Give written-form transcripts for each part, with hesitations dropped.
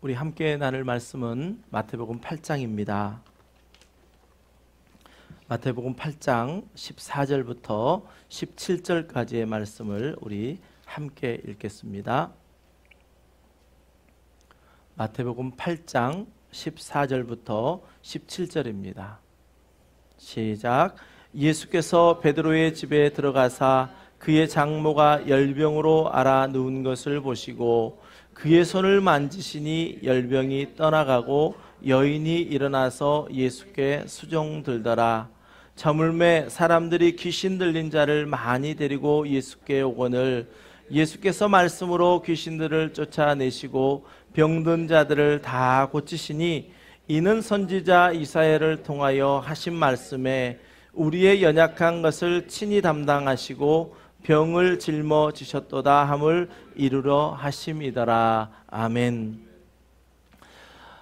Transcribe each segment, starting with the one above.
우리 함께 나눌 말씀은 마태복음 8장입니다. 마태복음 8장 14절부터 17절까지의 말씀을 우리 함께 읽겠습니다. 마태복음 8장 14절부터 17절입니다. 시작. 예수께서 베드로의 집에 들어가사 그의 장모가 열병으로 앓아 누운 것을 보시고 그의 손을 만지시니 열병이 떠나가고 여인이 일어나서 예수께 수종들더라. 저물매 사람들이 귀신 들린 자를 많이 데리고 예수께 오거늘 예수께서 말씀으로 귀신들을 쫓아내시고 병든 자들을 다 고치시니 이는 선지자 이사야를 통하여 하신 말씀에 우리의 연약한 것을 친히 담당하시고 병을 짊어지셨도다 함을 이루려 하심이더라. 아멘.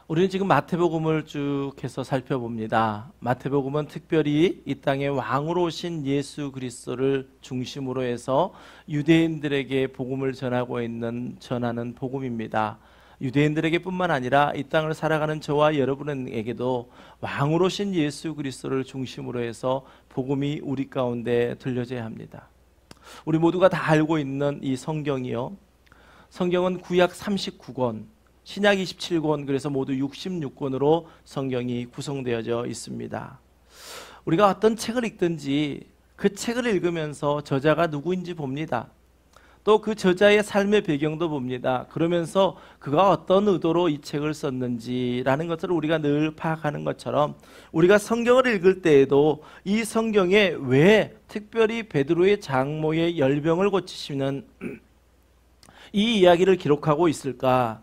우리는 지금 마태복음을 쭉 해서 살펴봅니다. 마태복음은 특별히 이 땅에 왕으로 오신 예수 그리스도를 중심으로 해서 유대인들에게 복음을 전하는 복음입니다. 유대인들에게 뿐만 아니라 이 땅을 살아가는 저와 여러분에게도 왕으로 오신 예수 그리스도를 중심으로 해서 복음이 우리 가운데 들려져야 합니다. 우리 모두가 다 알고 있는 이 성경이요, 성경은 구약 39권, 신약 27권, 그래서 모두 66권으로 성경이 구성되어져 있습니다. 우리가 어떤 책을 읽든지 그 책을 읽으면서 저자가 누구인지 봅니다. 또 그 저자의 삶의 배경도 봅니다. 그러면서 그가 어떤 의도로 이 책을 썼는지라는 것을 우리가 늘 파악하는 것처럼 우리가 성경을 읽을 때에도 이 성경에 왜 특별히 베드로의 장모의 열병을 고치시는 이 이야기를 기록하고 있을까?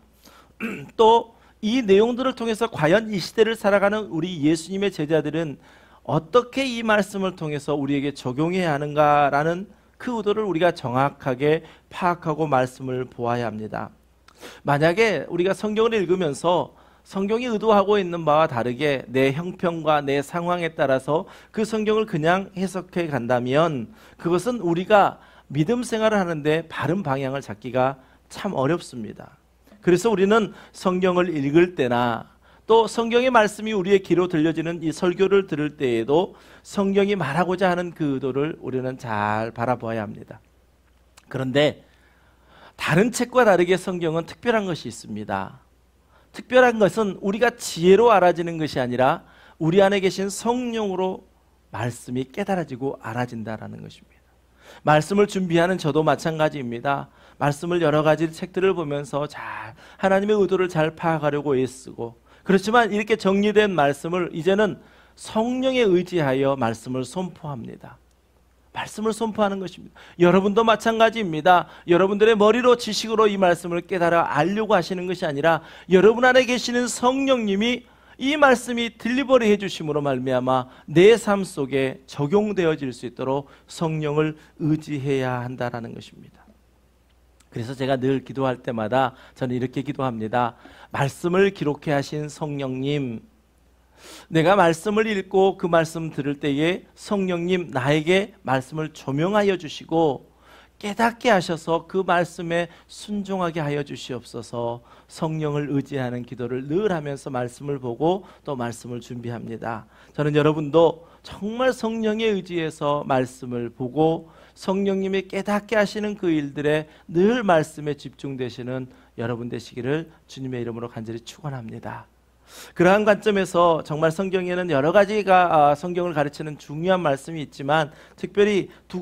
또 이 내용들을 통해서 과연 이 시대를 살아가는 우리 예수님의 제자들은 어떻게 이 말씀을 통해서 우리에게 적용해야 하는가라는 그 의도를 우리가 정확하게 파악하고 말씀을 보아야 합니다. 만약에 우리가 성경을 읽으면서 성경이 의도하고 있는 바와 다르게 내 형편과 내 상황에 따라서 그 성경을 그냥 해석해 간다면 그것은 우리가 믿음 생활을 하는데 바른 방향을 잡기가 참 어렵습니다. 그래서 우리는 성경을 읽을 때나 또 성경의 말씀이 우리의 귀로 들려지는 이 설교를 들을 때에도 성경이 말하고자 하는 그 의도를 우리는 잘 바라보아야 합니다. 그런데 다른 책과 다르게 성경은 특별한 것이 있습니다. 특별한 것은 우리가 지혜로 알아지는 것이 아니라 우리 안에 계신 성령으로 말씀이 깨달아지고 알아진다는 것입니다. 말씀을 준비하는 저도 마찬가지입니다. 말씀을 여러 가지 책들을 보면서 잘 하나님의 의도를 잘 파악하려고 애쓰고, 그렇지만 이렇게 정리된 말씀을 이제는 성령에 의지하여 말씀을 선포합니다. 말씀을 선포하는 것입니다. 여러분도 마찬가지입니다. 여러분들의 머리로 지식으로 이 말씀을 깨달아 알려고 하시는 것이 아니라 여러분 안에 계시는 성령님이 이 말씀이 딜리버리 해주심으로 말미암아 내 삶 속에 적용되어질 수 있도록 성령을 의지해야 한다는 것입니다. 그래서 제가 늘 기도할 때마다 저는 이렇게 기도합니다. 말씀을 기록해 하신 성령님, 내가 말씀을 읽고 그 말씀 들을 때에 성령님 나에게 말씀을 조명하여 주시고 깨닫게 하셔서 그 말씀에 순종하게 하여 주시옵소서. 성령을 의지하는 기도를 늘 하면서 말씀을 보고 또 말씀을 준비합니다. 저는 여러분도 정말 성령에 의지해서 말씀을 보고 성령님이 깨닫게 하시는 그 일들에 늘 말씀에 집중되시는 여러분 되시기를 주님의 이름으로 간절히 축원합니다. 그러한 관점에서 정말 성경에는 여러 가지가 성경을 가르치는 중요한 말씀이 있지만 특별히 두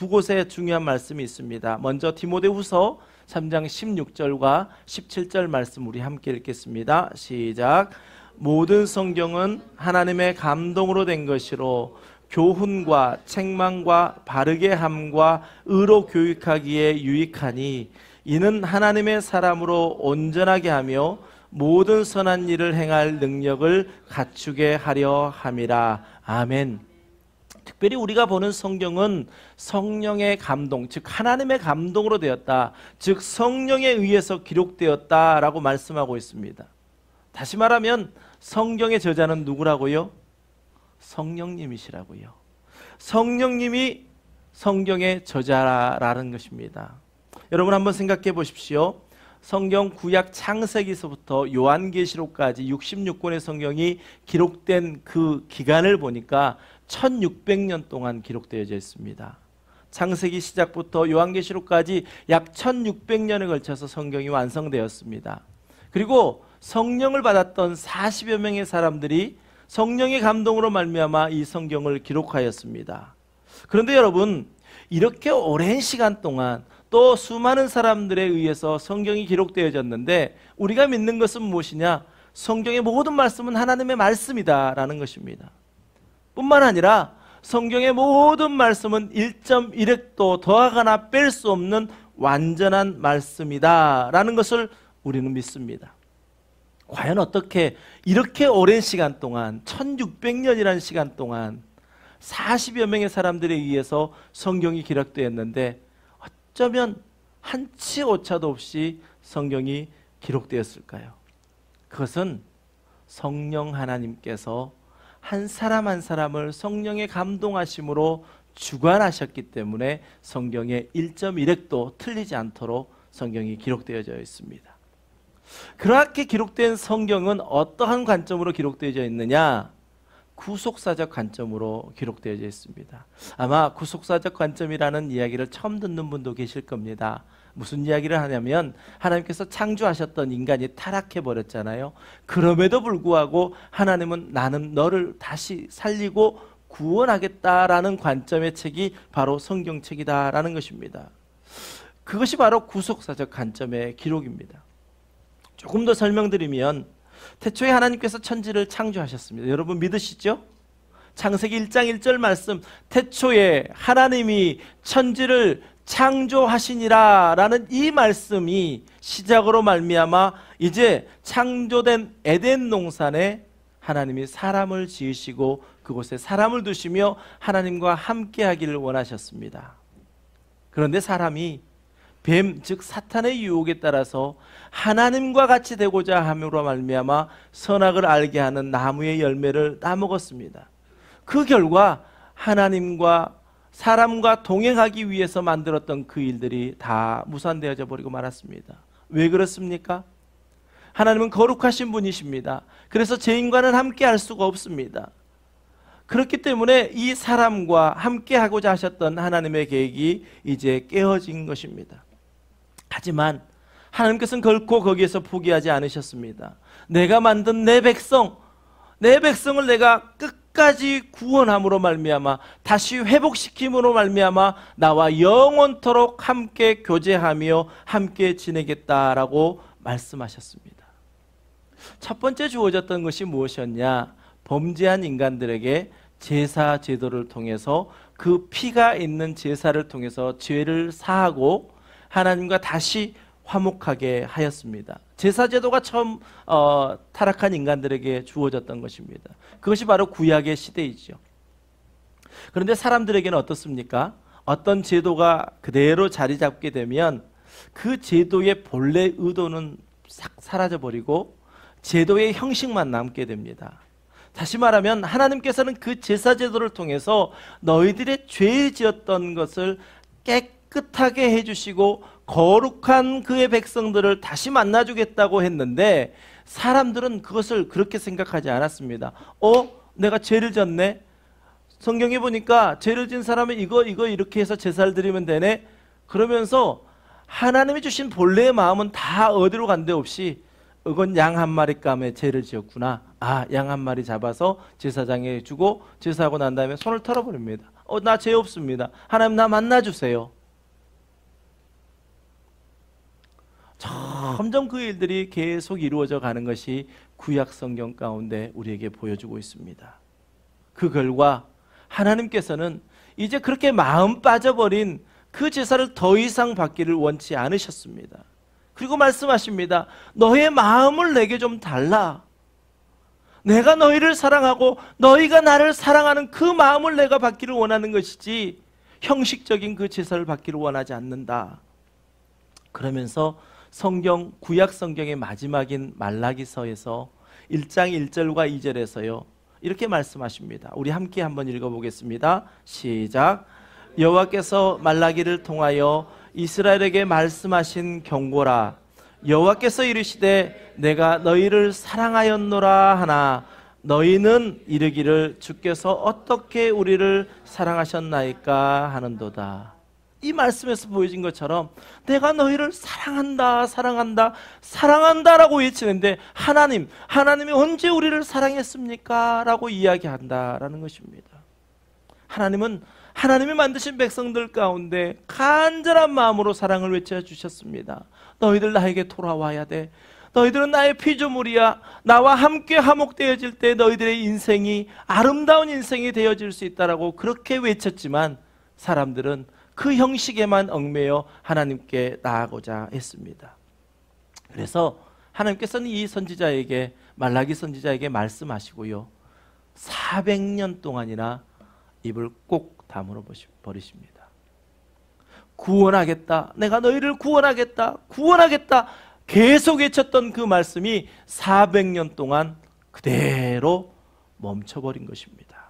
곳에 중요한 말씀이 있습니다. 먼저 디모데후서 3장 16절과 17절 말씀 우리 함께 읽겠습니다. 시작. 모든 성경은 하나님의 감동으로 된 것이로 교훈과 책망과 바르게 함과 의로 교육하기에 유익하니 이는 하나님의 사람으로 온전하게 하며 모든 선한 일을 행할 능력을 갖추게 하려 함이라. 아멘. 특별히 우리가 보는 성경은 성령의 감동, 즉 하나님의 감동으로 되었다, 즉 성령에 의해서 기록되었다라고 말씀하고 있습니다. 다시 말하면 성경의 저자는 누구라고요? 성령님이시라고요. 성령님이 성경의 저자라는 것입니다. 여러분 한번 생각해 보십시오. 성경 구약 창세기서부터 요한계시록까지 66권의 성경이 기록된 그 기간을 보니까 1600년 동안 기록되어져 있습니다. 창세기 시작부터 요한계시록까지 약 1600년에 걸쳐서 성경이 완성되었습니다. 그리고 성령을 받았던 40여 명의 사람들이 성령의 감동으로 말미암아 이 성경을 기록하였습니다. 그런데 여러분, 이렇게 오랜 시간 동안 또 수많은 사람들에 의해서 성경이 기록되어졌는데 우리가 믿는 것은 무엇이냐? 성경의 모든 말씀은 하나님의 말씀이다 라는 것입니다. 뿐만 아니라 성경의 모든 말씀은 1.1획도 더하거나 뺄 수 없는 완전한 말씀이다 라는 것을 우리는 믿습니다. 과연 어떻게 이렇게 오랜 시간 동안 1600년이라는 시간 동안 40여 명의 사람들에 의해서 성경이 기록되었는데 어쩌면 한치 오차도 없이 성경이 기록되었을까요? 그것은 성령 하나님께서 한 사람 한 사람을 성령의 감동하심으로 주관하셨기 때문에 성경에 1.1획도 틀리지 않도록 성경이 기록되어져 있습니다. 그렇게 기록된 성경은 어떠한 관점으로 기록되어져 있느냐? 구속사적 관점으로 기록되어져 있습니다. 아마 구속사적 관점이라는 이야기를 처음 듣는 분도 계실 겁니다. 무슨 이야기를 하냐면 하나님께서 창조하셨던 인간이 타락해버렸잖아요. 그럼에도 불구하고 하나님은 나는 너를 다시 살리고 구원하겠다라는 관점의 책이 바로 성경책이다라는 것입니다. 그것이 바로 구속사적 관점의 기록입니다. 조금 더 설명드리면 태초에 하나님께서 천지를 창조하셨습니다. 여러분 믿으시죠? 창세기 1장 1절 말씀, 태초에 하나님이 천지를 창조하시니라 라는 이 말씀이 시작으로 말미암아 이제 창조된 에덴 동산에 하나님이 사람을 지으시고 그곳에 사람을 두시며 하나님과 함께 하기를 원하셨습니다. 그런데 사람이 뱀, 즉 사탄의 유혹에 따라서 하나님과 같이 되고자 함으로 말미암아 선악을 알게 하는 나무의 열매를 따먹었습니다. 그 결과 하나님과 사람과 동행하기 위해서 만들었던 그 일들이 다 무산되어져 버리고 말았습니다. 왜 그렇습니까? 하나님은 거룩하신 분이십니다. 그래서 죄인과는 함께 할 수가 없습니다. 그렇기 때문에 이 사람과 함께 하고자 하셨던 하나님의 계획이 이제 깨어진 것입니다. 하지만 하나님께서는 결코 거기에서 포기하지 않으셨습니다. 내가 만든 내 백성을 내가 끝까지 구원함으로 말미암아 다시 회복시킴으로 말미암아 나와 영원토록 함께 교제하며 함께 지내겠다라고 말씀하셨습니다. 첫 번째 주어졌던 것이 무엇이었냐? 범죄한 인간들에게 제사 제도를 통해서 그 피가 있는 제사를 통해서 죄를 사하고 하나님과 다시 화목하게 하였습니다. 제사 제도가 처음 타락한 인간들에게 주어졌던 것입니다. 그것이 바로 구약의 시대이죠. 그런데 사람들에게는 어떻습니까? 어떤 제도가 그대로 자리 잡게 되면 그 제도의 본래 의도는 싹 사라져버리고 제도의 형식만 남게 됩니다. 다시 말하면 하나님께서는 그 제사 제도를 통해서 너희들의 죄 지었던 것을 깨끗하게 해주시고 거룩한 그의 백성들을 다시 만나주겠다고 했는데 사람들은 그것을 그렇게 생각하지 않았습니다. 내가 죄를 졌네? 성경에 보니까 죄를 진 사람은 이거 이렇게 해서 제사를 드리면 되네? 그러면서 하나님이 주신 본래의 마음은 다 어디로 간 데 없이 이건 양 한 마리 감에 죄를 지었구나. 양 한 마리 잡아서 제사장에 주고 제사하고 난 다음에 손을 털어버립니다. 나 죄 없습니다. 하나님 나 만나주세요. 점점 그 일들이 계속 이루어져 가는 것이 구약 성경 가운데 우리에게 보여주고 있습니다. 그 결과 하나님께서는 이제 그렇게 마음 빠져버린 그 제사를 더 이상 받기를 원치 않으셨습니다. 그리고 말씀하십니다. 너의 마음을 내게 좀 달라. 내가 너희를 사랑하고 너희가 나를 사랑하는 그 마음을 내가 받기를 원하는 것이지 형식적인 그 제사를 받기를 원하지 않는다. 그러면서 성경, 구약 성경의 마지막인 말라기서에서 1장 1절과 2절에서요 이렇게 말씀하십니다. 우리 함께 한번 읽어보겠습니다. 시작. 여호와께서 말라기를 통하여 이스라엘에게 말씀하신 경고라. 여호와께서 이르시되 내가 너희를 사랑하였노라 하나 너희는 이르기를 주께서 어떻게 우리를 사랑하셨나이까 하는도다. 이 말씀에서 보여진 것처럼 내가 너희를 사랑한다, 사랑한다, 사랑한다라고 외치는데 하나님이 언제 우리를 사랑했습니까? 라고 이야기한다라는 것입니다. 하나님은 하나님이 만드신 백성들 가운데 간절한 마음으로 사랑을 외쳐주셨습니다. 너희들 나에게 돌아와야 돼. 너희들은 나의 피조물이야. 나와 함께 화목되어질 때 너희들의 인생이 아름다운 인생이 되어질 수 있다라고 그렇게 외쳤지만 사람들은 그 형식에만 얽매여 하나님께 나아가고자 했습니다. 그래서 하나님께서는 이 선지자에게, 말라기 선지자에게 말씀하시고요, 400년 동안이나 입을 꼭 다물어 버리십니다. 구원하겠다, 내가 너희를 구원하겠다, 구원하겠다 계속 외쳤던 그 말씀이 400년 동안 그대로 멈춰버린 것입니다.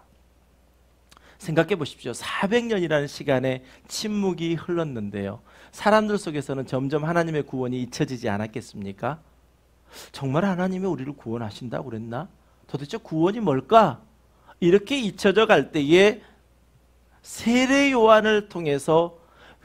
생각해 보십시오. 400년이라는 시간에 침묵이 흘렀는데요, 사람들 속에서는 점점 하나님의 구원이 잊혀지지 않았겠습니까? 정말 하나님이 우리를 구원하신다고 그랬나? 도대체 구원이 뭘까? 이렇게 잊혀져 갈 때에 세례 요한을 통해서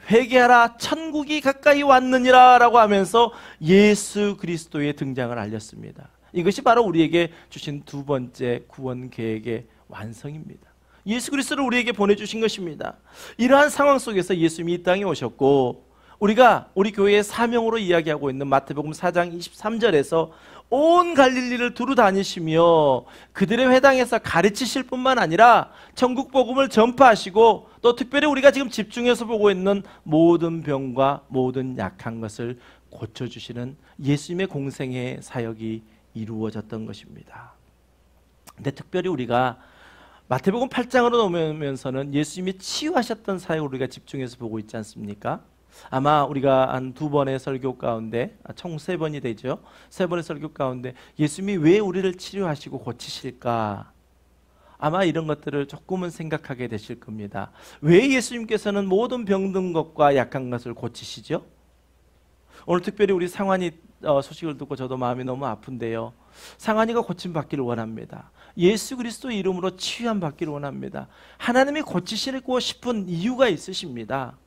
회개하라, 천국이 가까이 왔느니라 라고 하면서 예수 그리스도의 등장을 알렸습니다. 이것이 바로 우리에게 주신 두 번째 구원 계획의 완성입니다. 예수 그리스도를 우리에게 보내주신 것입니다. 이러한 상황 속에서 예수님이 이 땅에 오셨고, 우리가 우리 교회의 사명으로 이야기하고 있는 마태복음 4장 23절에서 온 갈릴리를 두루 다니시며 그들의 회당에서 가르치실 뿐만 아니라 천국 복음을 전파하시고, 또 특별히 우리가 지금 집중해서 보고 있는 모든 병과 모든 약한 것을 고쳐주시는 예수님의 공생의 사역이 이루어졌던 것입니다. 근데 특별히 우리가 마태복음 8장으로 넘으면서는 예수님이 치유하셨던 사역을 우리가 집중해서 보고 있지 않습니까? 아마 우리가 한 두 번의 설교 가운데, 총 세 번이 되죠. 세 번의 설교 가운데 예수님이 왜 우리를 치료하시고 고치실까? 아마 이런 것들을 조금은 생각하게 되실 겁니다. 왜 예수님께서는 모든 병든 것과 약한 것을 고치시죠? 오늘 특별히 우리 상환이 소식을 듣고 저도 마음이 너무 아픈데요, 상환이가 고침받기를 원합니다. 예수 그리스도 이름으로 치유함 받기를 원합니다. 하나님이 고치시고 싶은 이유가 있으십니다.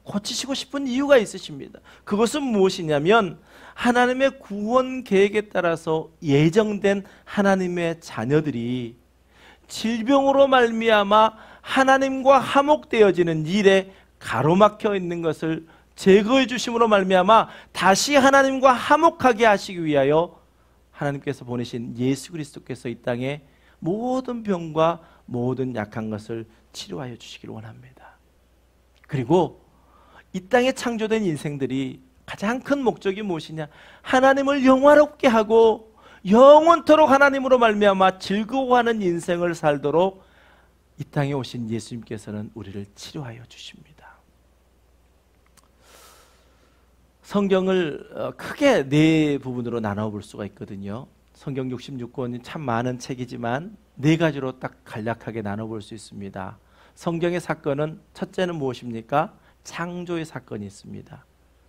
고치시고 싶은 이유가 있으십니다. 그것은 무엇이냐면 하나님의 구원 계획에 따라서 예정된 하나님의 자녀들이 질병으로 말미암아 하나님과 화목되어지는 일에 가로막혀 있는 것을 제거해 주심으로 말미암아 다시 하나님과 화목하게 하시기 위하여 하나님께서 보내신 예수 그리스도께서 이 땅에 모든 병과 모든 약한 것을 치료하여 주시기를 원합니다. 그리고 이 땅에 창조된 인생들이 가장 큰 목적이 무엇이냐? 하나님을 영화롭게 하고 영원토록 하나님으로 말미암아 즐거워하는 인생을 살도록 이 땅에 오신 예수님께서는 우리를 치료하여 주십니다. 성경을 크게 네 부분으로 나눠볼 수가 있거든요. 성경 66권이 참 많은 책이지만 네 가지로 딱 간략하게 나눠볼 수 있습니다. 성경의 사건은 첫째는 무엇입니까? 창조의 사건이 있습니다.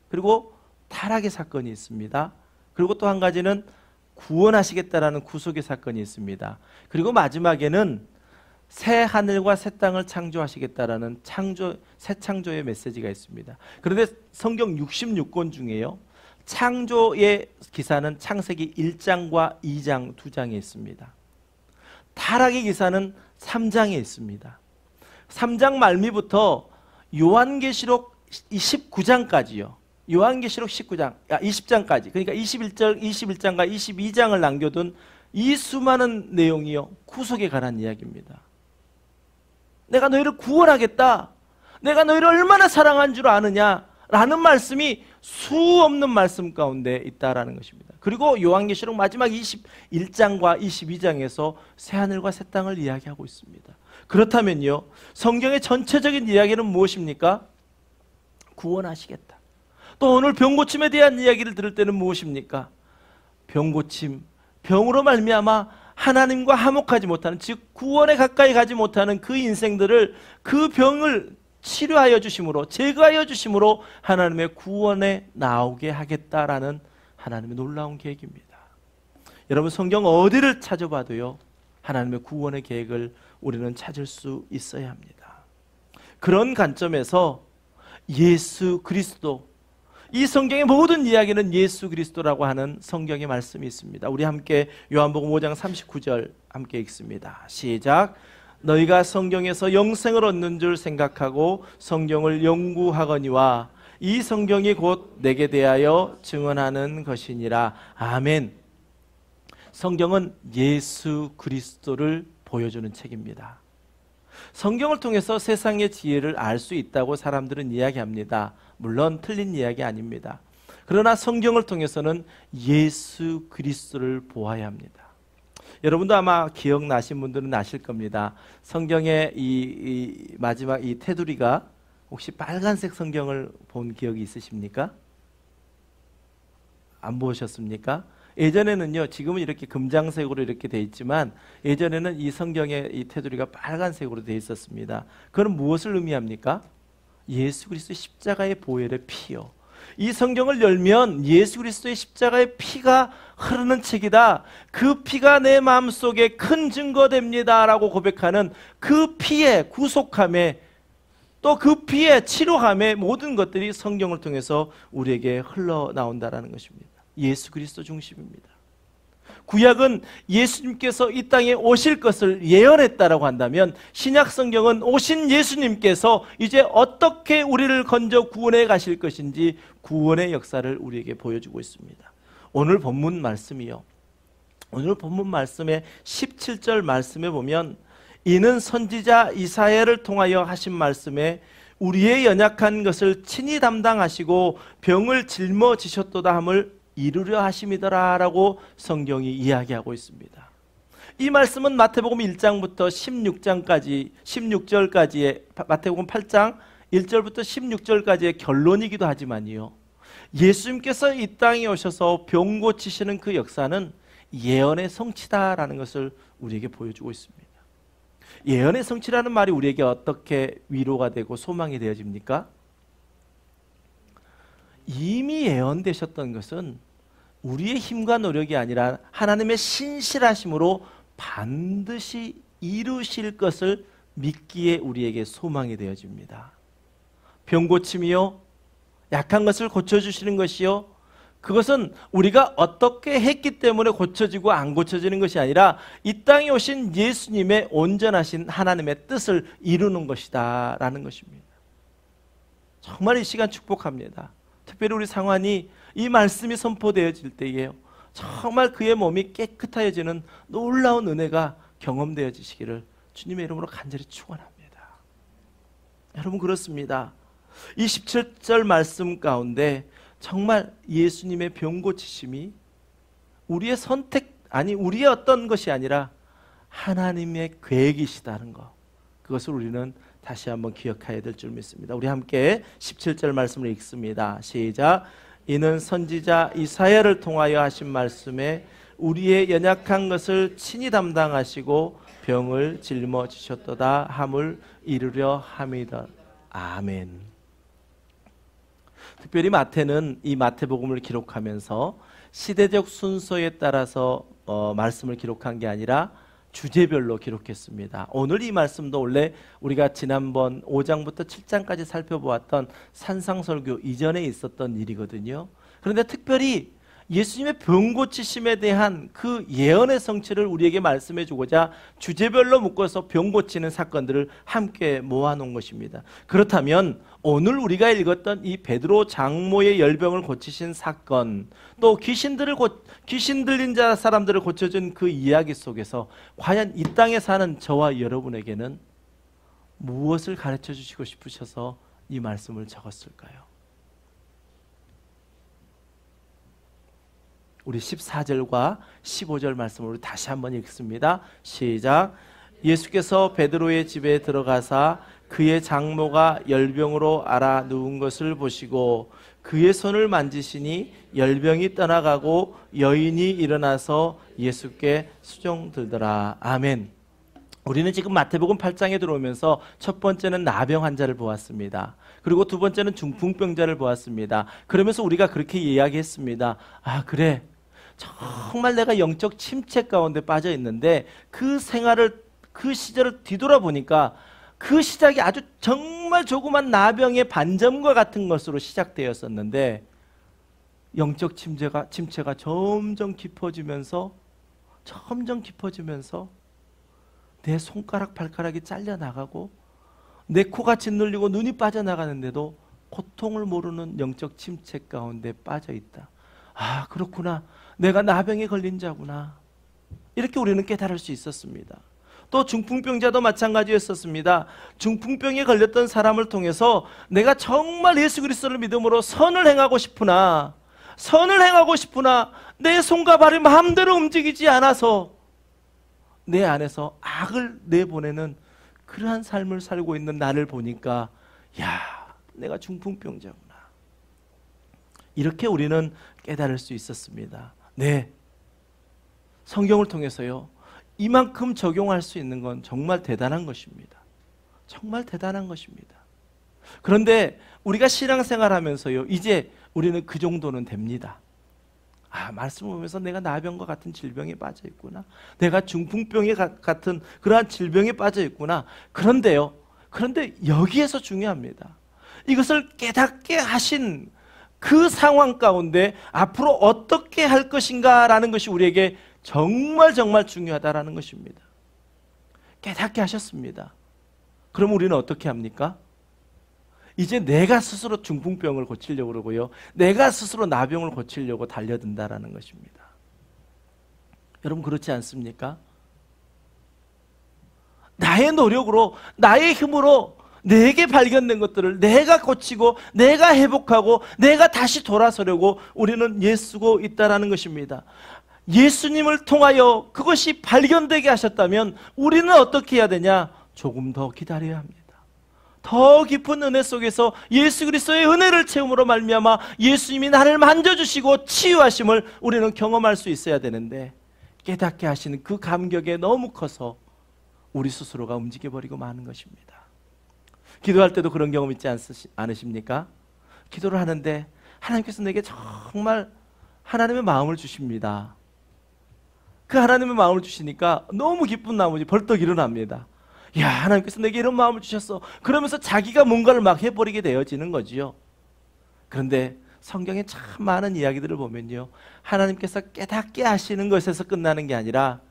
그리고 타락의 사건이 있습니다. 그리고 또 한 가지는 구원하시겠다라는 구속의 사건이 있습니다. 그리고 마지막에는 새 하늘과 새 땅을 창조하시겠다라는 새 창조의 메시지가 있습니다. 그런데 성경 66권 중에요, 창조의 기사는 창세기 1장과 2장 두 장에 있습니다. 타락의 기사는 3장에 있습니다. 3장 말미부터 요한계시록 19장까지요. 요한계시록 20장까지, 그러니까 21장과 22장을 남겨둔 이 수많은 내용이요, 구속에 관한 이야기입니다. 내가 너희를 구원하겠다, 내가 너희를 얼마나 사랑한 줄 아느냐 라는 말씀이 수없는 말씀 가운데 있다라는 것입니다. 그리고 요한계시록 마지막 21장과 22장에서 새하늘과 새 땅을 이야기하고 있습니다. 그렇다면요, 성경의 전체적인 이야기는 무엇입니까? 구원하시겠다. 또 오늘 병고침에 대한 이야기를 들을 때는 무엇입니까? 병고침, 병으로 말미암아 하나님과 화목하지 못하는, 즉 구원에 가까이 가지 못하는 그 인생들을, 그 병을 치료하여 주심으로, 제거하여 주심으로 하나님의 구원에 나오게 하겠다라는 하나님의 놀라운 계획입니다. 여러분, 성경 어디를 찾아봐도요, 하나님의 구원의 계획을 우리는 찾을 수 있어야 합니다. 그런 관점에서 예수 그리스도, 이 성경의 모든 이야기는 예수 그리스도라고 하는 성경의 말씀이 있습니다. 우리 함께 요한복음 5장 39절 함께 읽습니다. 시작. 너희가 성경에서 영생을 얻는 줄 생각하고 성경을 연구하거니와 이 성경이 곧 내게 대하여 증언하는 것이니라. 아멘. 성경은 예수 그리스도를 보여주는 책입니다. 성경을 통해서 세상의 지혜를 알 수 있다고 사람들은 이야기합니다. 물론 틀린 이야기 아닙니다. 그러나 성경을 통해서는 예수 그리스도를 보아야 합니다. 여러분도 아마 기억나신 분들은 아실 겁니다. 성경의 이 마지막 이 테두리가 혹시 빨간색 성경을 본 기억이 있으십니까? 안 보셨습니까? 예전에는요, 지금은 이렇게 금장색으로 이렇게 돼 있지만 예전에는 이 성경의 이 테두리가 빨간색으로 돼 있었습니다. 그건 무엇을 의미합니까? 예수 그리스도의 십자가의 보혈의 피요. 이 성경을 열면 예수 그리스도의 십자가의 피가 흐르는 책이다. 그 피가 내 마음속에 큰 증거됩니다 라고 고백하는 그 피의 구속함에, 또 그 피의 치료함의 모든 것들이 성경을 통해서 우리에게 흘러나온다는 것입니다. 예수 그리스도 중심입니다. 구약은 예수님께서 이 땅에 오실 것을 예언했다라고 한다면, 신약 성경은 오신 예수님께서 이제 어떻게 우리를 건져 구원해 가실 것인지 구원의 역사를 우리에게 보여주고 있습니다. 오늘 본문 말씀이요, 오늘 본문 말씀의 17절 말씀에 보면, 이는 선지자 이사야를 통하여 하신 말씀에 우리의 연약한 것을 친히 담당하시고 병을 짊어지셨도다 함을 이루려 하심이더라 라고 성경이 이야기하고 있습니다. 이 말씀은 마태복음 1장부터 16절까지의 마태복음 8장 1절부터 16절까지의 결론이기도 하지만요, 예수님께서 이 땅에 오셔서 병 고치시는 그 역사는 예언의 성취다라는 것을 우리에게 보여주고 있습니다. 예언의 성취라는 말이 우리에게 어떻게 위로가 되고 소망이 되어집니까? 이미 예언되셨던 것은 우리의 힘과 노력이 아니라 하나님의 신실하심으로 반드시 이루실 것을 믿기에 우리에게 소망이 되어집니다. 병 고침이요, 약한 것을 고쳐주시는 것이요, 그것은 우리가 어떻게 했기 때문에 고쳐지고 안 고쳐지는 것이 아니라 이 땅에 오신 예수님의 온전하신 하나님의 뜻을 이루는 것이다 라는 것입니다. 정말 이 시간 축복합니다. 특별히 우리 상환이 이 말씀이 선포되어질 때에요, 정말 그의 몸이 깨끗해지는 놀라운 은혜가 경험되어지시기를 주님의 이름으로 간절히 축원합니다. 여러분, 그렇습니다. 이 17절 말씀 가운데 정말 예수님의 병 고치심이 우리의 선택, 아니 우리의 어떤 것이 아니라 하나님의 계획이시다는 것, 그것을 우리는 다시 한번 기억해야 될 줄 믿습니다. 우리 함께 17절 말씀을 읽습니다. 시작. 이는 선지자 이사야를 통하여 하신 말씀에 우리의 연약한 것을 친히 담당하시고 병을 짊어지셨도다 함을 이루려 함이다. 아멘. 특별히 마태는 이 마태복음을 기록하면서 시대적 순서에 따라서 말씀을 기록한 게 아니라 주제별로 기록했습니다. 오늘 이 말씀도 원래 우리가 지난번 5장부터 7장까지 살펴보았던 산상설교 이전에 있었던 일이거든요. 그런데 특별히 예수님의 병 고치심에 대한 그 예언의 성취를 우리에게 말씀해 주고자 주제별로 묶어서 병 고치는 사건들을 함께 모아놓은 것입니다. 그렇다면 오늘 우리가 읽었던 이 베드로 장모의 열병을 고치신 사건, 또 귀신 들린 자 사람들을 고쳐준 그 이야기 속에서 과연 이 땅에 사는 저와 여러분에게는 무엇을 가르쳐 주시고 싶으셔서 이 말씀을 적었을까요? 우리 14절과 15절 말씀을 다시 한번 읽습니다. 시작. 예수께서 베드로의 집에 들어가사 그의 장모가 열병으로 앓아 누운 것을 보시고 그의 손을 만지시니 열병이 떠나가고 여인이 일어나서 예수께 수종들더라. 아멘. 우리는 지금 마태복음 8장에 들어오면서 첫 번째는 나병 환자를 보았습니다. 그리고 두 번째는 중풍병자를 보았습니다. 그러면서 우리가 그렇게 이야기했습니다. 아, 그래. 정말 내가 영적 침체 가운데 빠져 있는데 그 생활을, 그 시절을 뒤돌아보니까 그 시작이 아주 정말 조그만 나병의 반점과 같은 것으로 시작되었었는데 영적 침체가 점점 깊어지면서 내 손가락 발가락이 잘려나가고 내 코가 짓눌리고 눈이 빠져나가는데도 고통을 모르는 영적 침체 가운데 빠져있다. 아, 그렇구나. 내가 나병에 걸린 자구나. 이렇게 우리는 깨달을 수 있었습니다. 또 중풍병자도 마찬가지였었습니다. 중풍병에 걸렸던 사람을 통해서 내가 정말 예수 그리스도를 믿음으로 선을 행하고 싶으나 내 손과 발이 마음대로 움직이지 않아서 내 안에서 악을 내보내는 그러한 삶을 살고 있는 나를 보니까 야, 내가 중풍병자구나. 이렇게 우리는 깨달을 수 있었습니다. 네, 성경을 통해서요, 이만큼 적용할 수 있는 건 정말 대단한 것입니다. 정말 대단한 것입니다. 그런데 우리가 신앙생활하면서요, 이제 우리는 그 정도는 됩니다. 아, 말씀 보면서 내가 나병과 같은 질병에 빠져 있구나. 내가 중풍병에 같은 그러한 질병에 빠져 있구나. 그런데 여기에서 중요합니다. 이것을 깨닫게 하신 그 상황 가운데 앞으로 어떻게 할 것인가라는 것이 우리에게 정말 중요하다라는 것입니다. 깨닫게 하셨습니다. 그럼 우리는 어떻게 합니까? 이제 내가 스스로 중풍병을 고치려고 그러고요, 내가 스스로 나병을 고치려고 달려든다라는 것입니다. 여러분, 그렇지 않습니까? 나의 노력으로, 나의 힘으로 내게 발견된 것들을 내가 고치고 내가 회복하고 내가 다시 돌아서려고 우리는 애쓰고 있다는 것입니다. 예수님을 통하여 그것이 발견되게 하셨다면 우리는 어떻게 해야 되냐? 조금 더 기다려야 합니다. 더 깊은 은혜 속에서 예수 그리스도의 은혜를 체험으로 말미암아 예수님이 나를 만져주시고 치유하심을 우리는 경험할 수 있어야 되는데, 깨닫게 하시는 그 감격에 너무 커서 우리 스스로가 움직여버리고 마는 것입니다. 기도할 때도 그런 경험 있지 않으십니까? 기도를 하는데 하나님께서 내게 정말 하나님의 마음을 주십니다. 그 하나님의 마음을 주시니까 너무 기쁜 나머지 벌떡 일어납니다. 야, 하나님께서 내게 이런 마음을 주셨어. 그러면서 자기가 뭔가를 막 해버리게 되어지는 거지요. 그런데 성경에 참 많은 이야기들을 보면요, 하나님께서 깨닫게 하시는 것에서 끝나는 게 아니라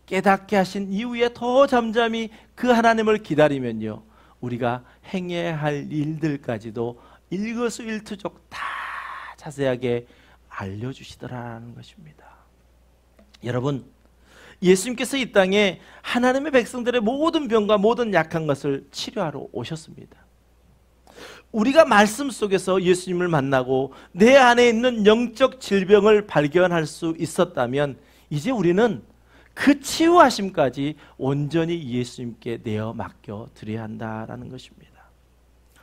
깨닫게 하신 이후에 더 잠잠히 그 하나님을 기다리면요, 우리가 행해야 할 일들까지도 일거수일투족 다 자세하게 알려주시더라는 것입니다. 여러분, 예수님께서 이 땅에 하나님의 백성들의 모든 병과 모든 약한 것을 치료하러 오셨습니다. 우리가 말씀 속에서 예수님을 만나고 내 안에 있는 영적 질병을 발견할 수 있었다면 이제 우리는 그 치유하심까지 온전히 예수님께 내어 맡겨 드려야 한다라는 것입니다.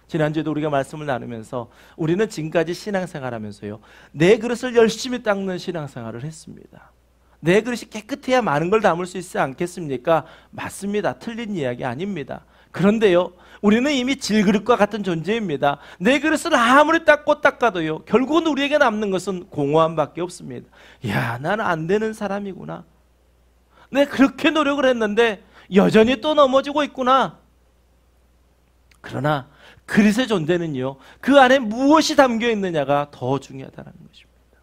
지난주에도 우리가 말씀을 나누면서 우리는 지금까지 신앙생활하면서요, 내 그릇을 열심히 닦는 신앙생활을 했습니다. 내 그릇이 깨끗해야 많은 걸 담을 수 있지 않겠습니까? 맞습니다. 틀린 이야기 아닙니다. 그런데요, 우리는 이미 질그릇과 같은 존재입니다. 내 그릇을 아무리 닦아도요, 결국은 우리에게 남는 것은 공허함밖에 없습니다. 야, 나는 안 되는 사람이구나. 내가 그렇게 노력을 했는데 여전히 또 넘어지고 있구나. 그러나 그릇의 존재는요, 그 안에 무엇이 담겨 있느냐가 더 중요하다는 것입니다.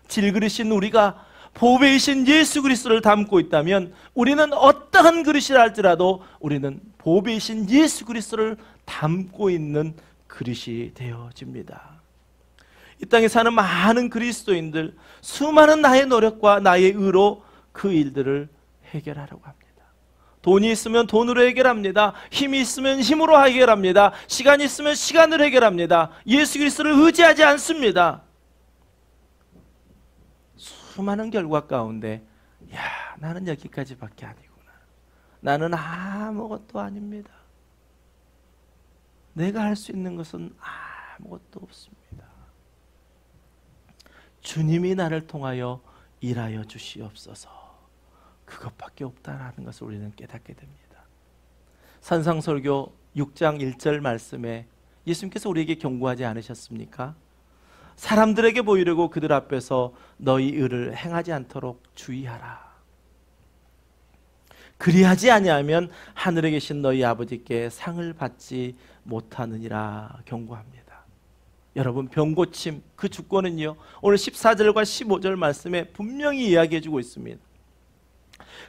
질그릇인 우리가 보배이신 예수 그리스도를 담고 있다면 우리는 어떠한 그릇이라 할지라도 우리는 보배이신 예수 그리스도를 담고 있는 그릇이 되어집니다. 이 땅에 사는 많은 그리스도인들, 수많은 나의 노력과 나의 의로 그 일들을 해결하려고 합니다. 돈이 있으면 돈으로 해결합니다. 힘이 있으면 힘으로 해결합니다. 시간이 있으면 시간으로 해결합니다. 예수 그리스도를 의지하지 않습니다. 수많은 결과 가운데 야, 나는 여기까지밖에 아니구나. 나는 아무것도 아닙니다. 내가 할 수 있는 것은 아무것도 없습니다. 주님이 나를 통하여 일하여 주시옵소서. 그것밖에 없다라는 것을 우리는 깨닫게 됩니다. 산상설교 6장 1절 말씀에 예수님께서 우리에게 경고하지 않으셨습니까? 사람들에게 보이려고 그들 앞에서 너희 의를 행하지 않도록 주의하라. 그리하지 아니하면 하늘에 계신 너희 아버지께 상을 받지 못하느니라 경고합니다. 여러분, 병고침 그 주권은요, 오늘 14절과 15절 말씀에 분명히 이야기해 주고 있습니다.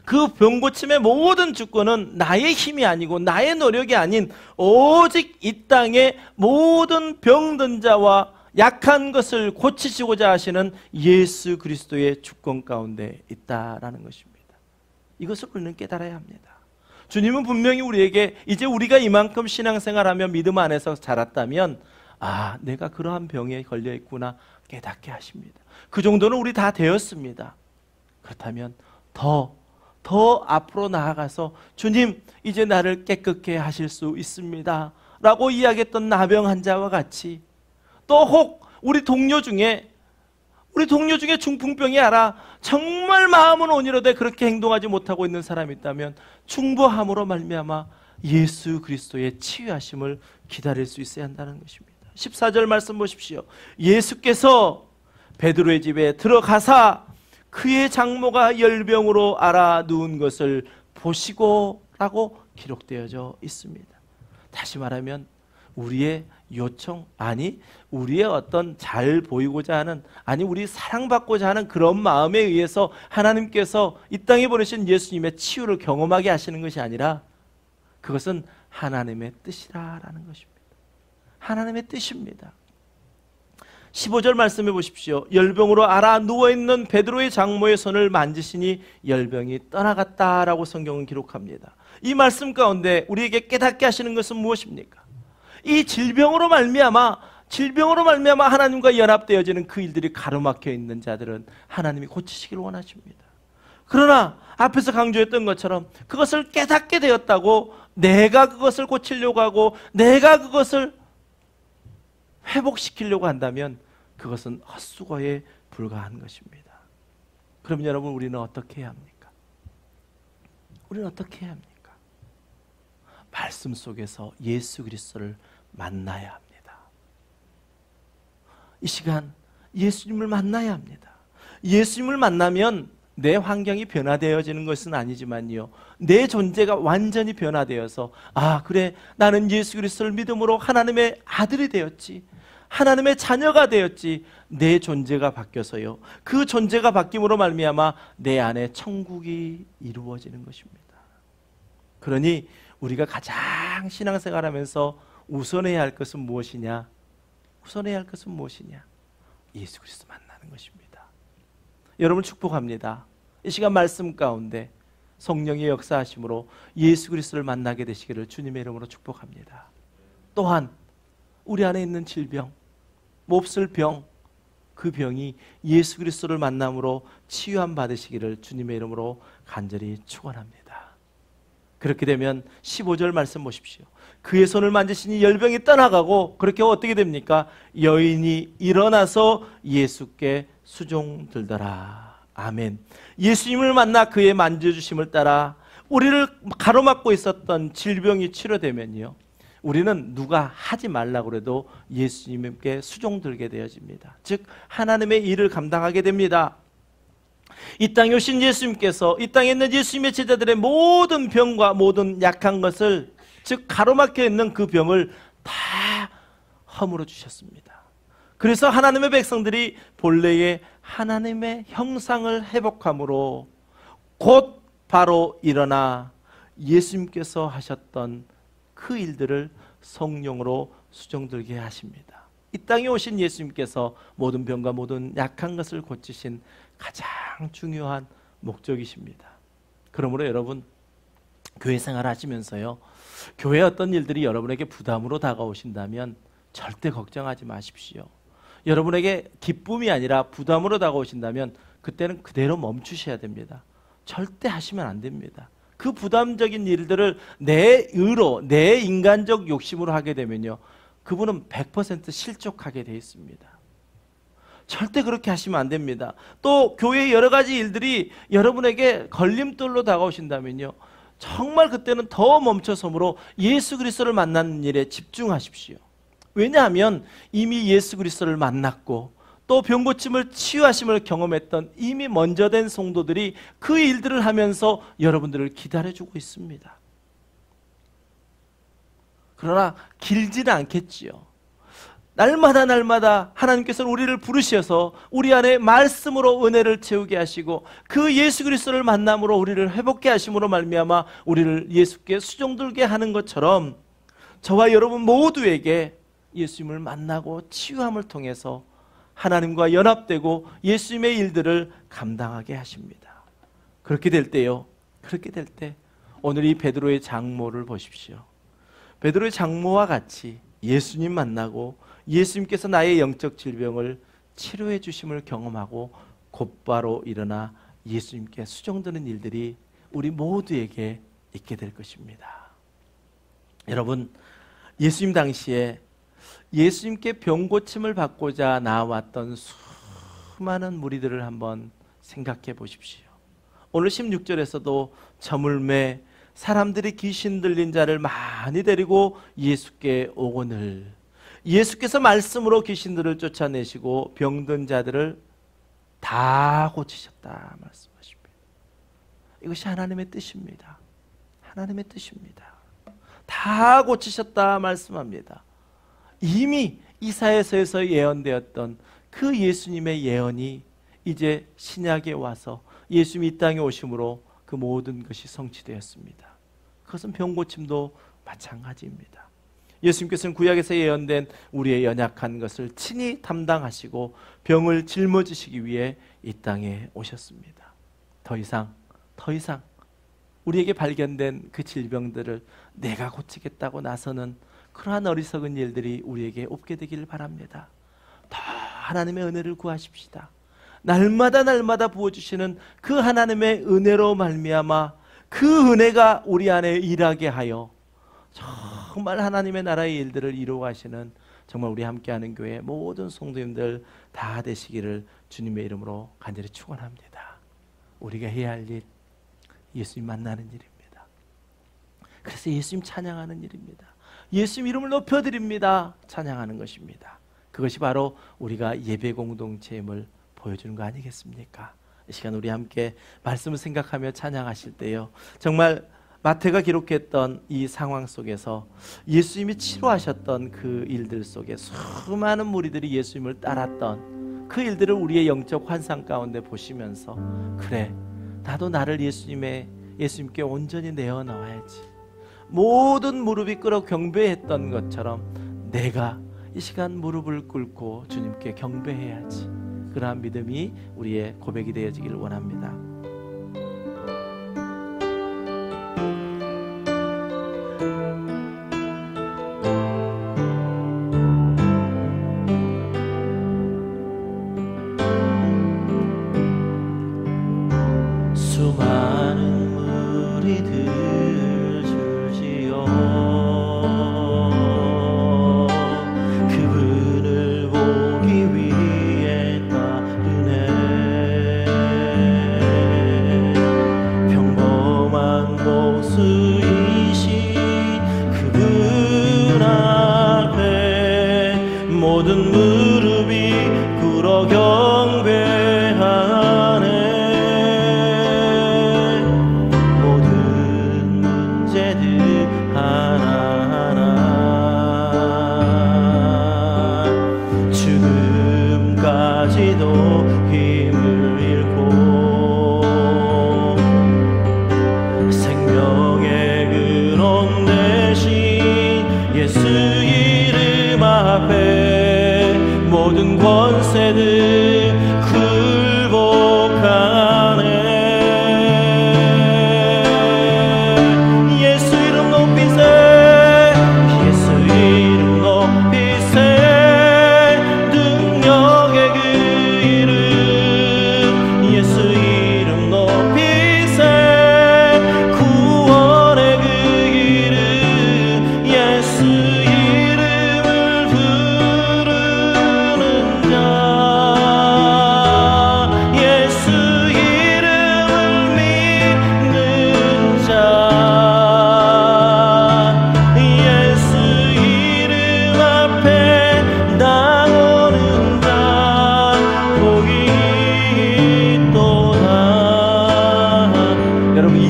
그 병고침의 모든 주권은 나의 힘이 아니고 나의 노력이 아닌 오직 이 땅의 모든 병든 자와 약한 것을 고치시고자 하시는 예수 그리스도의 주권 가운데 있다라는 것입니다. 이것을 우리는 깨달아야 합니다. 주님은 분명히 우리에게 이제 우리가 이만큼 신앙생활하며 믿음 안에서 자랐다면 내가 그러한 병에 걸려 있구나 깨닫게 하십니다. 그 정도는 우리 다 되었습니다. 그렇다면 더 앞으로 나아가서 주님 이제 나를 깨끗게 하실 수 있습니다 라고 이야기했던 나병 환자와 같이, 또 혹 우리 동료 중에 중풍병이 알아 정말 마음은 온유로되 그렇게 행동하지 못하고 있는 사람이 있다면 중보함으로 말미암아 예수 그리스도의 치유하심을 기다릴 수 있어야 한다는 것입니다. 14절 말씀 보십시오. 예수께서 베드로의 집에 들어가사 그의 장모가 열병으로 앓아 누운 것을 보시고 라고 기록되어져 있습니다. 다시 말하면 우리의 요청, 우리의 어떤 잘 보이고자 하는, 우리 사랑받고자 하는 그런 마음에 의해서 하나님께서 이 땅에 보내신 예수님의 치유를 경험하게 하시는 것이 아니라 그것은 하나님의 뜻이라는 것입니다. 하나님의 뜻입니다. 15절 말씀해 보십시오. 열병으로 앓아 누워있는 베드로의 장모의 손을 만지시니 열병이 떠나갔다라고 성경은 기록합니다. 이 말씀 가운데 우리에게 깨닫게 하시는 것은 무엇입니까? 이 질병으로 말미암아 하나님과 연합되어지는 그 일들이 가로막혀 있는 자들은 하나님이 고치시기를 원하십니다. 그러나 앞에서 강조했던 것처럼 그것을 깨닫게 되었다고 내가 그것을 고치려고 하고 내가 그것을 회복시키려고 한다면 그것은 헛수고에 불과한 것입니다. 그럼 여러분, 우리는 어떻게 해야 합니까? 우리는 어떻게 해야 합니까? 말씀 속에서 예수 그리스도를 만나야 합니다. 이 시간 예수님을 만나야 합니다. 예수님을 만나면 내 환경이 변화되어지는 것은 아니지만요, 내 존재가 완전히 변화되어서 그래, 나는 예수 그리스도를 믿음으로 하나님의 아들이 되었지, 하나님의 자녀가 되었지, 내 존재가 바뀌어서요, 그 존재가 바뀜으로 말미암아 내 안에 천국이 이루어지는 것입니다. 그러니 우리가 가장 신앙생활하면서 우선해야 할 것은 무엇이냐? 예수 그리스도 만나는 것입니다. 여러분 축복합니다. 이 시간 말씀 가운데 성령의 역사하심으로 예수 그리스도를 만나게 되시기를 주님의 이름으로 축복합니다. 또한 우리 안에 있는 질병, 몹쓸 병, 그 병이 예수 그리스도를 만남으로 치유함 받으시기를 주님의 이름으로 간절히 축원합니다. 그렇게 되면 15절 말씀 보십시오. 그의 손을 만지시니 열병이 떠나가고, 그렇게 어떻게 됩니까? 여인이 일어나서 예수께 수종들더라. 아멘. 예수님을 만나 그의 만져주심을 따라 우리를 가로막고 있었던 질병이 치료되면요, 우리는 누가 하지 말라고 해도 예수님께 수종들게 되어집니다. 즉 하나님의 일을 감당하게 됩니다. 이 땅에 오신 예수님께서 이 땅에 있는 예수님의 제자들의 모든 병과 모든 약한 것을, 즉 가로막혀 있는 그 병을 다 허물어 주셨습니다. 그래서 하나님의 백성들이 본래의 하나님의 형상을 회복함으로 곧 바로 일어나 예수님께서 하셨던 그 일들을 성령으로 수종들게 하십니다. 이 땅에 오신 예수님께서 모든 병과 모든 약한 것을 고치신 가장 중요한 목적이십니다. 그러므로 여러분, 교회 생활 하시면서요, 교회 어떤 일들이 여러분에게 부담으로 다가오신다면 절대 걱정하지 마십시오. 여러분에게 기쁨이 아니라 부담으로 다가오신다면 그때는 그대로 멈추셔야 됩니다. 절대 하시면 안 됩니다. 그 부담적인 일들을 내 의로, 내 인간적 욕심으로 하게 되면요, 그분은 100% 실족하게 되어 있습니다. 절대 그렇게 하시면 안 됩니다. 또 교회의 여러 가지 일들이 여러분에게 걸림돌로 다가오신다면요, 정말 그때는 더 멈춰섬으로 예수 그리스도를 만나는 일에 집중하십시오. 왜냐하면 이미 예수 그리스도를 만났고 또 병고침을 치유하심을 경험했던 이미 먼저 된 성도들이 그 일들을 하면서 여러분들을 기다려주고 있습니다. 그러나 길지는 않겠지요. 날마다 하나님께서는 우리를 부르셔서 우리 안에 말씀으로 은혜를 채우게 하시고 그 예수 그리스도를 만남으로 우리를 회복케 하심으로 말미암아 우리를 예수께 수종들게 하는 것처럼 저와 여러분 모두에게 예수님을 만나고 치유함을 통해서 하나님과 연합되고 예수님의 일들을 감당하게 하십니다. 그렇게 될 때요, 그렇게 될 때 오늘 이 베드로의 장모를 보십시오. 베드로의 장모와 같이 예수님 만나고 예수님께서 나의 영적 질병을 치료해 주심을 경험하고 곧바로 일어나 예수님께 수종드는 일들이 우리 모두에게 있게 될 것입니다. 여러분, 예수님 당시에 예수님께 병고침을 받고자 나왔던 수많은 무리들을 한번 생각해 보십시오. 오늘 16절에서도 저물매 사람들이 귀신 들린 자를 많이 데리고 예수께 오거늘 예수께서 말씀으로 귀신들을 쫓아내시고 병든 자들을 다 고치셨다 말씀하십니다. 이것이 하나님의 뜻입니다. 하나님의 뜻입니다. 다 고치셨다 말씀합니다. 이미 이사야서에서 예언되었던 그 예수님의 예언이 이제 신약에 와서 예수님이 이 땅에 오심으로 그 모든 것이 성취되었습니다. 그것은 병고침도 마찬가지입니다. 예수님께서는 구약에서 예언된 우리의 연약한 것을 친히 담당하시고 병을 짊어지시기 위해 이 땅에 오셨습니다. 더 이상 우리에게 발견된 그 질병들을 내가 고치겠다고 나서는 그러한 어리석은 일들이 우리에게 없게 되기를 바랍니다. 더 하나님의 은혜를 구하십시다. 날마다 부어주시는 그 하나님의 은혜로 말미암아 그 은혜가 우리 안에 일하게 하여 정말 하나님의 나라의 일들을 이루어가시는 정말 우리 함께하는 교회 모든 성도님들 다 되시기를 주님의 이름으로 간절히 축원합니다. 우리가 해야 할 일, 예수님 만나는 일입니다. 그래서 예수님 찬양하는 일입니다. 예수님 이름을 높여드립니다. 찬양하는 것입니다. 그것이 바로 우리가 예배 공동체임을 보여주는 거 아니겠습니까? 이 시간 우리 함께 말씀을 생각하며 찬양하실 때요, 정말 마태가 기록했던 이 상황 속에서 예수님이 치료하셨던 그 일들 속에 수많은 무리들이 예수님을 따랐던 그 일들을 우리의 영적 환상 가운데 보시면서, 그래, 나도 나를 예수님께 온전히 내어 나와야지, 모든 무릎이 꿇어 경배했던 것처럼 내가 이 시간 무릎을 꿇고 주님께 경배해야지, 그러한 믿음이 우리의 고백이 되어지기를 원합니다. 수많은 무리들 줄지어 그분을 보기 위해 따르네. 평범한 모습이신 그분 앞에 모든 무릎이 꿇어 경배하네.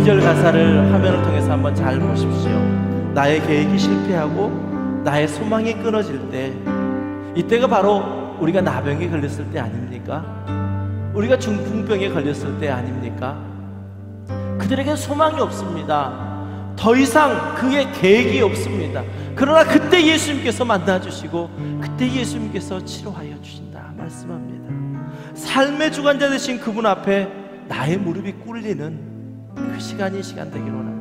2절 가사를 화면을 통해서 한번 잘 보십시오. 나의 계획이 실패하고 나의 소망이 끊어질 때, 이때가 바로 우리가 나병에 걸렸을 때 아닙니까? 우리가 중풍병에 걸렸을 때 아닙니까? 그들에게 소망이 없습니다. 더 이상 그의 계획이 없습니다. 그러나 그때 예수님께서 만나주시고 그때 예수님께서 치료하여 주신다 말씀합니다. 삶의 주관자 되신 그분 앞에 나의 무릎이 꿇리는 그 시간이 시간 되기를 원합니다.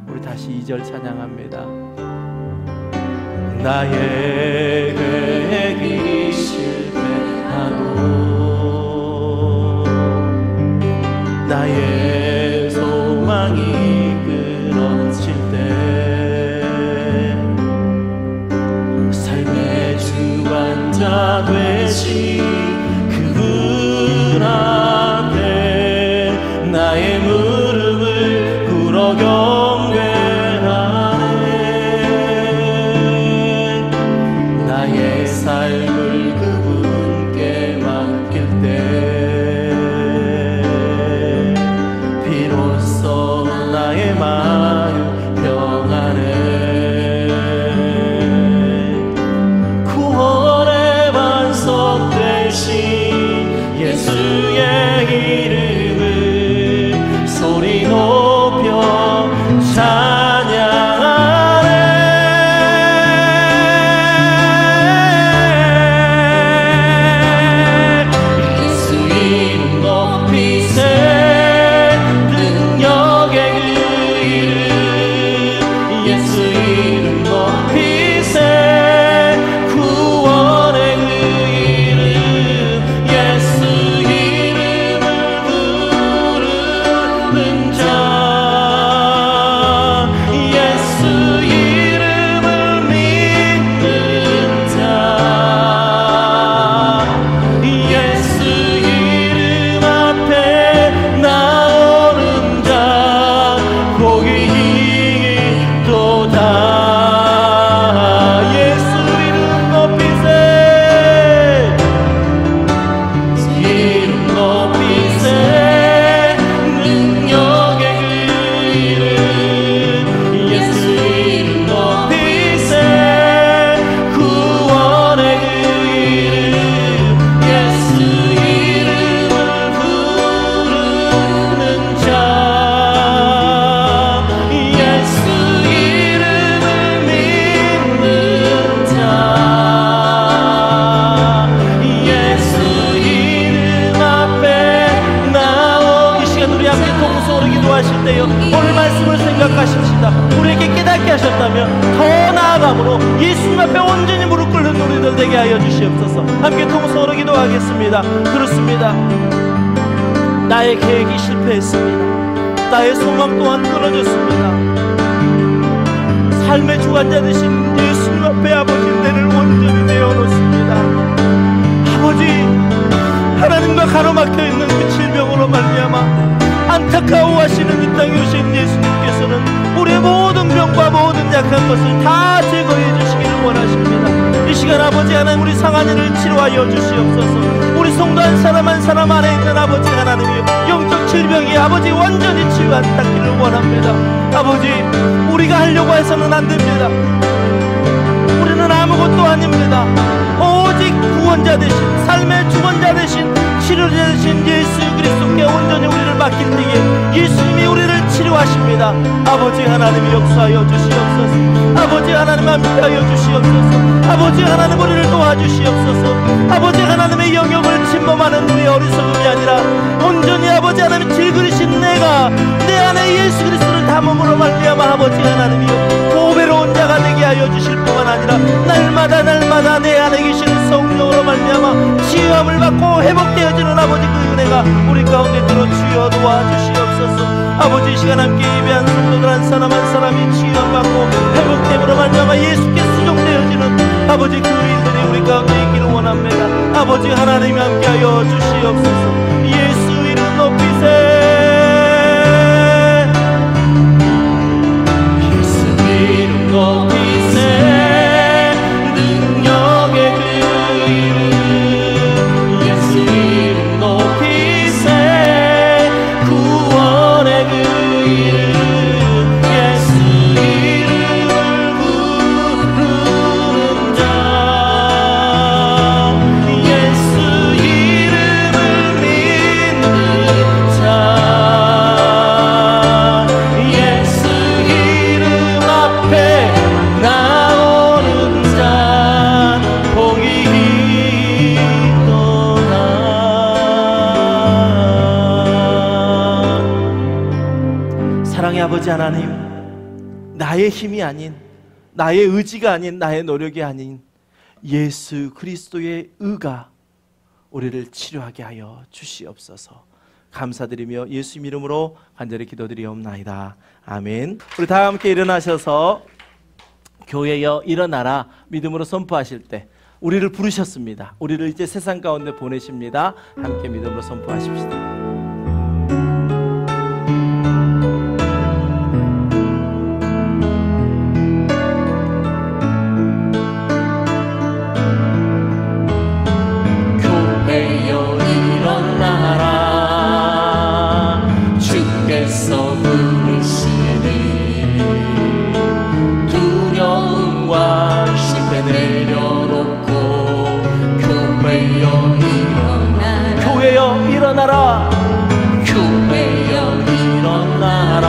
우리 다시 2절 찬양합니다. 나의 계획이 실패하고 나의 소망이 끊어질 때 삶의 주관자 되신 그분 앞에 나의 무릎을 꿇어 경배하네. 나의 삶을 그분께 맡길 때 비로소 나의 마음 평안해. 구원의 반석 되신 예수의 이름을 소리 높여 찬양하네. 예수 이름 높이세. 능력의 그 이름 예수 이름 높이세. 구원의 그 이름 예수 이름을 부르는 자 예수 이름을 믿는 자 예수 이름 앞에 나오는 자 복이 있도다. 예수 이름 높이세. 이름 높이세. 능력의 그 이름 예수 이름 높이세. 구원의 그 이름 예수 이름을 부르는 자 예수 이름을 믿는 자 예수 이름 앞에 나오. 이 시간 우리 함께 통성으로 기도하실 때요, 오늘 말씀을 생각하십시다. 우리에게 깨닫게 하셨다면 더 나아감으로 예수님 앞에 온전히 무릎 꿇는 우리들 되게 하여 주시옵소서. 함께 통성으로 기도하겠습니다. 그렇습니다. 나의 계획이 실패했습니다. 나의 소망 또한 끊어졌습니다. 삶의 주관자 되신 예수님 앞에 아버지 내를 온전히 내어놓습니다. 아버지, 하나님과 가로막혀 있는 그 질병으로 말미암아 안타까워하시는 이 땅에 오신 예수님께서는 우리의 모든 병과 모든 약한 것을 다 제거해 주시기를 원하십니다. 이 시간 아버지 하나님, 우리 상한이를 치료하여 주시옵소서. 우리 성도 한 사람 한 사람 안에 있는 아버지 하나님이여, 영적 질병이 아버지 완전히 치유받기를 원합니다. 아버지, 우리가 하려고 해서는 안 됩니다. 우리는 아무것도 아닙니다. 오직 구원자 되신, 삶의 주권자 되신, 치료자 되신 예수 그리스도께 온전히 우리를 맡길 때에 예수님이 우리를 치료하십니다. 아버지 하나님이 역사하여 주시옵소서. 아버지 하나님 함께하여 주시옵소서. 아버지 하나님 우리를 도와주시옵소서. 아버지 하나님의 영역을 침범하는 우리 어리석음이 아니라 온전히 아버지 하나님 질그리신 내가 내 안에 예수 그리스도를 담음으로 말미암아 아버지 하나님이여 보배로운 자가 되게 하여 주실 뿐만 아니라 날마다 내 안에 계시는 성령으로 말미암아 치유함을 받고 회복되어지는 아버지 그 은혜가 우리 가운데 들어 주여 도와주시옵소서. 아버지, 이 시간 함께 예배한 성도들 한 사람 한 사람이 치유함 받고 회복됨으로 말미암아 예수께 수종되어지는 아버지 그 일들이 우리 가운데 있기를 원합니다. 아버지 하나님이 함께하여 주시옵소서. 예수 이름 높이세. 예수 이름 높이세. 능력의 그 이름 예수 이름 높이세. 구원의 그 이름 사랑의 아버지 하나님, 나의 힘이 아닌, 나의 의지가 아닌, 나의 노력이 아닌 예수 그리스도의 의가 우리를 치료하게 하여 주시옵소서. 감사드리며 예수 이름으로 간절히 기도드리옵나이다. 아멘. 우리 다 함께 일어나셔서 교회여 일어나라 믿음으로 선포하실 때 우리를 부르셨습니다. 우리를 이제 세상 가운데 보내십니다. 함께 믿음으로 선포하십시다. 일어나라. 교회여 일어나라.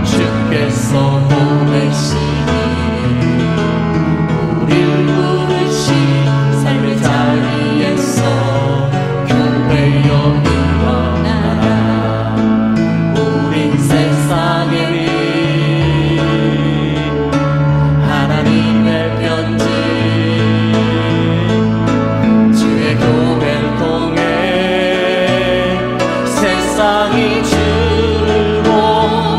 주께서 보내시니 우릴 부르신 삶의 자리에서 교회여 일어나라. 우린 세상에 하나님의 편지 주의 교회를 통해 세상이 주를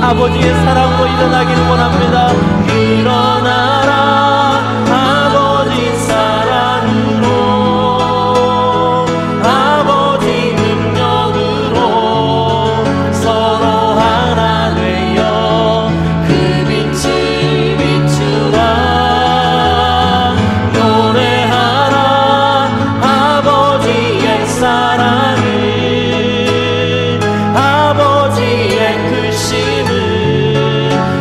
아버지의 사랑으로 일어나기를 원합니다. 일어나라. 아버지 사랑으로, 아버지 능력으로 서로 하나 되어 그 빛을 비추라. 노래하라. 아버지의 사랑을, 아버지의 크심을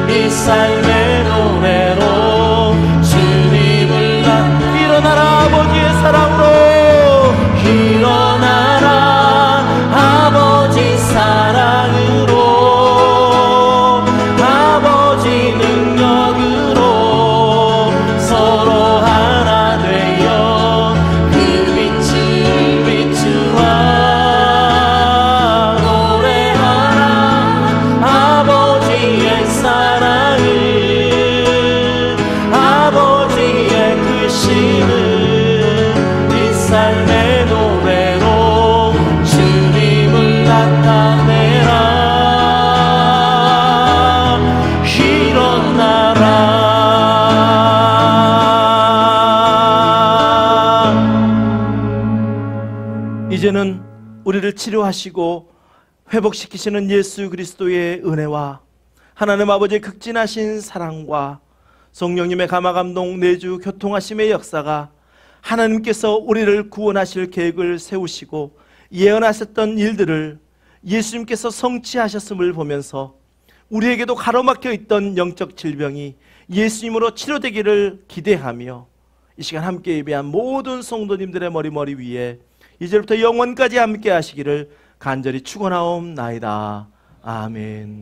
이 삶의 노래로 주님을 일어나라. 아버지의 사랑으로 일어나라. 아버지 사랑으로, 아버지 능력으로 서로 하나 되어 그 빛을 비추라. 노래하라. 아버지의 사랑을, 아버지의 크심을 이 삶의 노래로 주님을 나타내라. 일어나라. 이제는 우리를 치료하시고 회복시키시는 예수 그리스도의 은혜와 하나님 아버지의 극진하신 사랑과 성령님의 감화감동 내주 교통하심의 역사가 하나님께서 우리를 구원하실 계획을 세우시고 예언하셨던 일들을 예수님께서 성취하셨음을 보면서 우리에게도 가로막혀 있던 영적 질병이 예수님으로 치료되기를 기대하며 이 시간 함께 예배한 모든 성도님들의 머리 위에 이제부터 영원까지 함께 하시기를 간절히 축원하옵나이다. 아멘.